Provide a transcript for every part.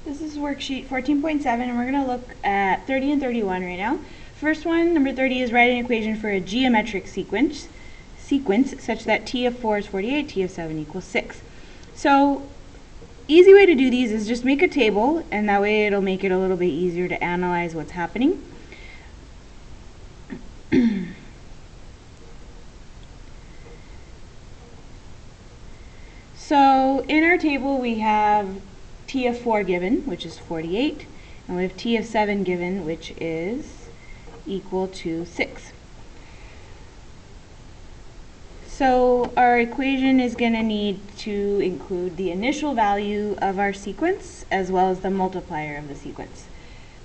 This is worksheet 14.7, and we're going to look at 30 and 31 right now. First one, number 30, is write an equation for a geometric sequence such that t of 4 is 48, t of 7 equals 6. So, easy way to do these is just make a table, and that way it'll make it a little bit easier to analyze what's happening. So, in our table we have t of 4 given, which is 48, and we have t of 7 given, which is equal to 6. So our equation is going to need to include the initial value of our sequence as well as the multiplier of the sequence.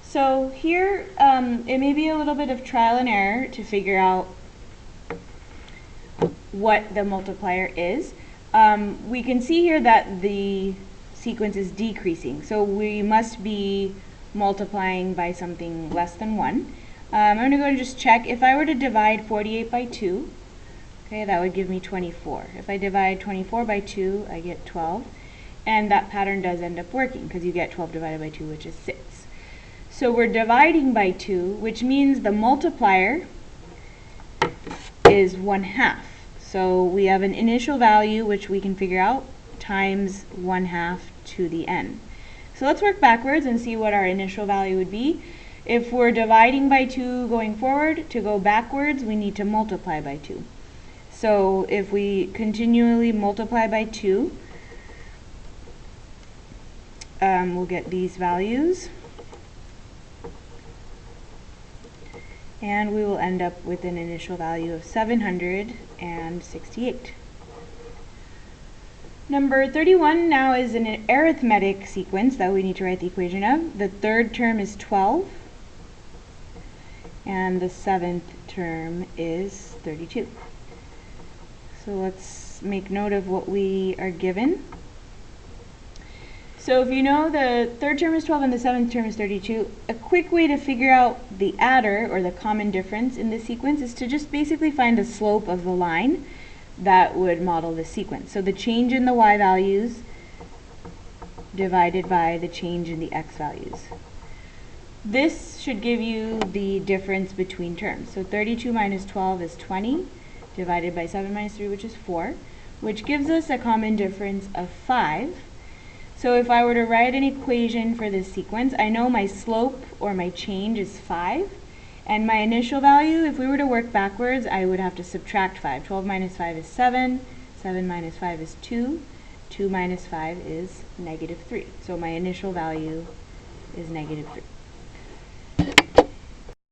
So here it may be a little bit of trial and error to figure out what the multiplier is. We can see here that the sequence is decreasing, so we must be multiplying by something less than 1. I'm going to go and just check. If I were to divide 48 by 2, okay, that would give me 24. If I divide 24 by 2, I get 12, and that pattern does end up working because you get 12 divided by 2, which is 6. So we're dividing by 2, which means the multiplier is 1/2. So we have an initial value, which we can figure out, times 1/2 to the n. So let's work backwards and see what our initial value would be. If we're dividing by 2 going forward, to go backwards, we need to multiply by 2. So if we continually multiply by 2, we'll get these values. And we will end up with an initial value of 768. Number 31 now is an arithmetic sequence that we need to write the equation of. The third term is 12, and the seventh term is 32. So let's make note of what we are given. So if you know the third term is 12 and the seventh term is 32, a quick way to figure out the adder, or the common difference in this sequence, is to just basically find the slope of the line that would model the sequence. So the change in the y values divided by the change in the x values. This should give you the difference between terms. So 32 minus 12 is 20, divided by 7 minus 3, which is 4, which gives us a common difference of 5. So if I were to write an equation for this sequence, I know my slope, or my change, is 5. And my initial value, if we were to work backwards, I would have to subtract 5. 12 minus 5 is 7. 7 minus 5 is 2. 2 minus 5 is -3. So my initial value is -3.